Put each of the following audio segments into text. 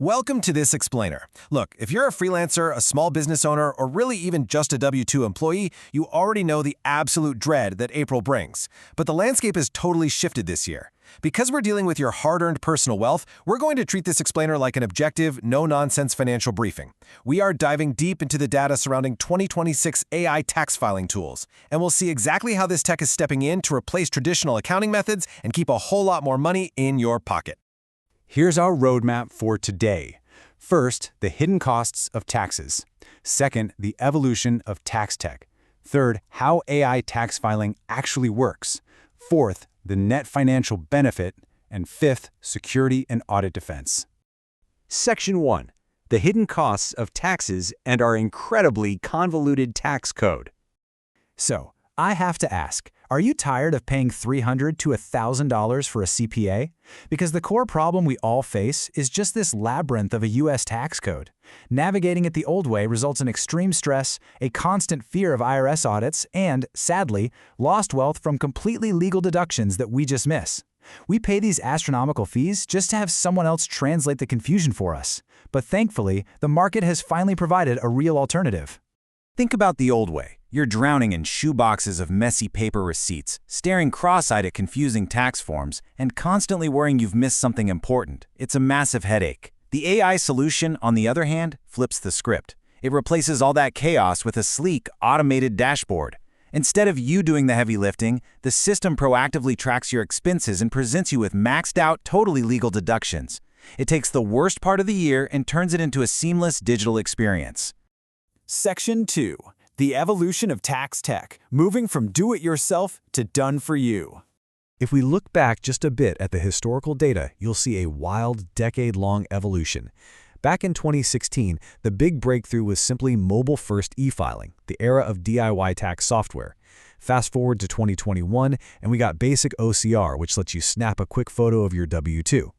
Welcome to This Explainer. Look, if you're a freelancer, a small business owner, or really even just a W-2 employee, you already know the absolute dread that April brings. But the landscape has totally shifted this year. Because we're dealing with your hard-earned personal wealth, we're going to treat this explainer like an objective, no-nonsense financial briefing. We are diving deep into the data surrounding 2026 AI tax filing tools, and we'll see exactly how this tech is stepping in to replace traditional accounting methods and keep a whole lot more money in your pocket. Here's our roadmap for today. First, the hidden costs of taxes. Second, the evolution of tax tech. Third, how AI tax filing actually works. Fourth, the net financial benefit. And fifth, security and audit defense. Section 1. The hidden costs of taxes and our incredibly convoluted tax code. So, I have to ask, are you tired of paying $300 to $1,000 for a CPA? Because the core problem we all face is just this labyrinth of a U.S. tax code. Navigating it the old way results in extreme stress, a constant fear of IRS audits, and, sadly, lost wealth from completely legal deductions that we just miss. We pay these astronomical fees just to have someone else translate the confusion for us. But thankfully, the market has finally provided a real alternative. Think about the old way. You're drowning in shoeboxes of messy paper receipts, staring cross-eyed at confusing tax forms, and constantly worrying you've missed something important. It's a massive headache. The AI solution, on the other hand, flips the script. It replaces all that chaos with a sleek, automated dashboard. Instead of you doing the heavy lifting, the system proactively tracks your expenses and presents you with maxed-out, totally legal deductions. It takes the worst part of the year and turns it into a seamless digital experience. Section 2. The evolution of tax tech, moving from do-it-yourself to done-for-you. If we look back just a bit at the historical data, you'll see a wild, decade-long evolution. Back in 2016, the big breakthrough was simply mobile-first e-filing, the era of DIY tax software. Fast forward to 2021, and we got basic OCR, which lets you snap a quick photo of your W-2.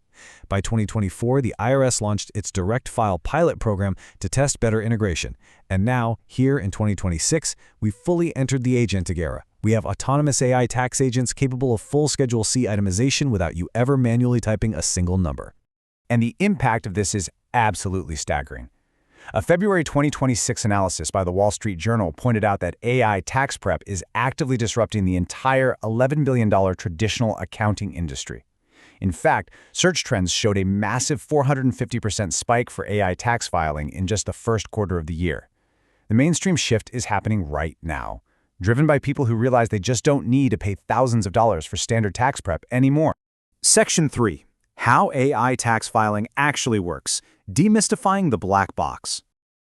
By 2024, the IRS launched its Direct File pilot program to test better integration. And now, here in 2026, we've fully entered the agentic era. We have autonomous AI tax agents capable of full Schedule C itemization without you ever manually typing a single number. And the impact of this is absolutely staggering. A February 2026 analysis by the Wall Street Journal pointed out that AI tax prep is actively disrupting the entire $11 billion traditional accounting industry. In fact, search trends showed a massive 450% spike for AI tax filing in just the first quarter of the year. The mainstream shift is happening right now, driven by people who realize they just don't need to pay thousands of dollars for standard tax prep anymore. Section 3. How AI tax filing actually works, demystifying the black box.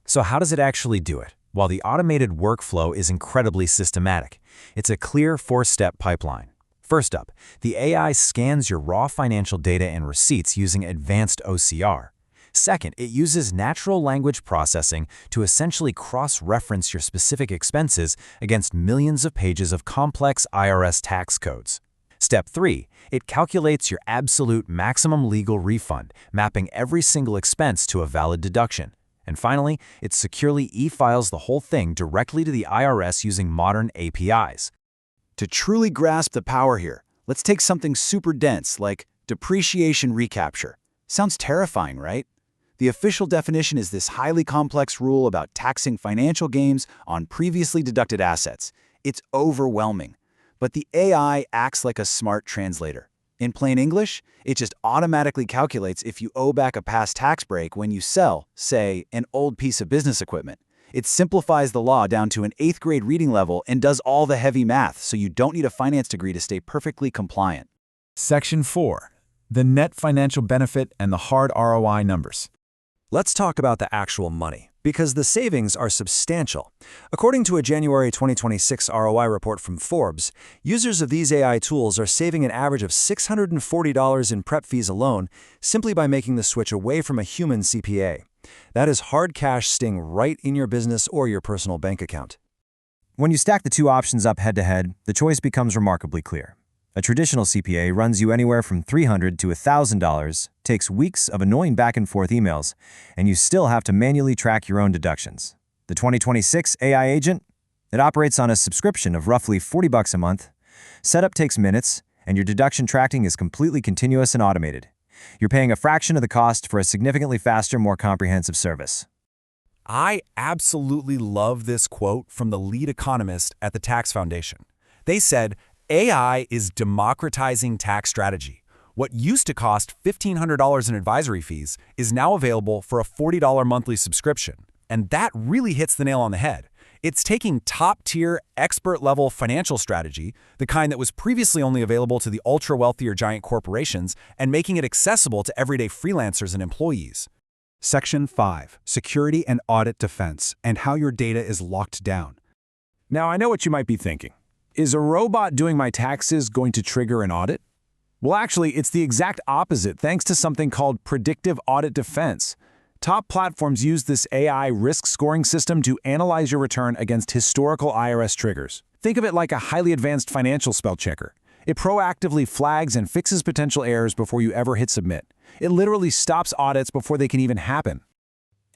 So how does it actually do it? While the automated workflow is incredibly systematic, it's a clear four-step pipeline. First up, the AI scans your raw financial data and receipts using advanced OCR. Second, it uses natural language processing to essentially cross-reference your specific expenses against millions of pages of complex IRS tax codes. Step 3, it calculates your absolute maximum legal refund, mapping every single expense to a valid deduction. And finally, it securely e-files the whole thing directly to the IRS using modern APIs. To truly grasp the power here, let's take something super dense like depreciation recapture. Sounds terrifying, right? The official definition is this highly complex rule about taxing financial gains on previously deducted assets. It's overwhelming. But the AI acts like a smart translator. In plain English, it just automatically calculates if you owe back a past tax break when you sell, say, an old piece of business equipment. It simplifies the law down to an 8th grade reading level and does all the heavy math, so you don't need a finance degree to stay perfectly compliant. Section 4. The net financial benefit and the hard ROI numbers. Let's talk about the actual money, because the savings are substantial. According to a January 2026 ROI report from Forbes, users of these AI tools are saving an average of $640 in prep fees alone simply by making the switch away from a human CPA. That is hard cash staying right in your business or your personal bank account. When you stack the two options up head-to-head, the choice becomes remarkably clear. A traditional CPA runs you anywhere from $300 to $1,000, takes weeks of annoying back-and-forth emails, and you still have to manually track your own deductions. The 2026 AI agent? It operates on a subscription of roughly $40 a month. Setup takes minutes, and your deduction tracking is completely continuous and automated. You're paying a fraction of the cost for a significantly faster, more comprehensive service. I absolutely love this quote from the lead economist at the Tax Foundation. They said, AI is democratizing tax strategy. What used to cost $1,500 in advisory fees is now available for a $40 monthly subscription. And that really hits the nail on the head. It's taking top-tier, expert-level financial strategy, the kind that was previously only available to the ultra-wealthy or giant corporations, and making it accessible to everyday freelancers and employees. Section 5. Security and Audit Defense, and how your data is locked down. Now, I know what you might be thinking. Is a robot doing my taxes going to trigger an audit? Well, actually, it's the exact opposite thanks to something called Predictive Audit Defense. Top platforms use this AI risk scoring system to analyze your return against historical IRS triggers. Think of it like a highly advanced financial spell checker. It proactively flags and fixes potential errors before you ever hit submit. It literally stops audits before they can even happen.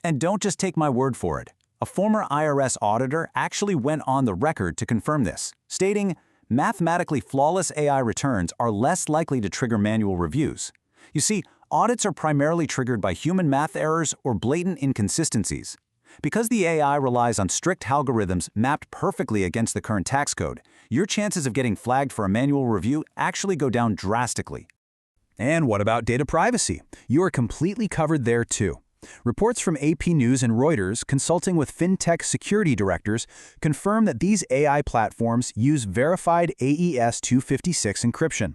And don't just take my word for it. A former IRS auditor actually went on the record to confirm this, stating, "Mathematically flawless AI returns are less likely to trigger manual reviews." You see, audits are primarily triggered by human math errors or blatant inconsistencies. Because the AI relies on strict algorithms mapped perfectly against the current tax code, your chances of getting flagged for a manual review actually go down drastically. And what about data privacy? You are completely covered there too. Reports from AP News and Reuters, consulting with fintech security directors, confirm that these AI platforms use verified AES 256 encryption.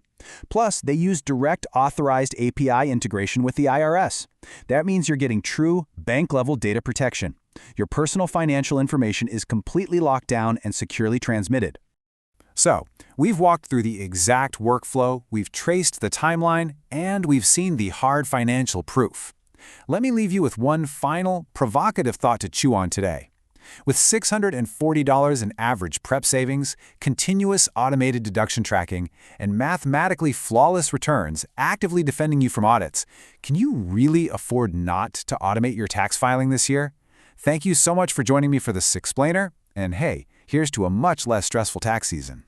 Plus, they use direct authorized API integration with the IRS. That means you're getting true bank-level data protection. Your personal financial information is completely locked down and securely transmitted. So, we've walked through the exact workflow, we've traced the timeline, and we've seen the hard financial proof. Let me leave you with one final, provocative thought to chew on today. With $640 in average prep savings, continuous automated deduction tracking, and mathematically flawless returns actively defending you from audits, can you really afford not to automate your tax filing this year? Thank you so much for joining me for this Explainer, and hey, here's to a much less stressful tax season.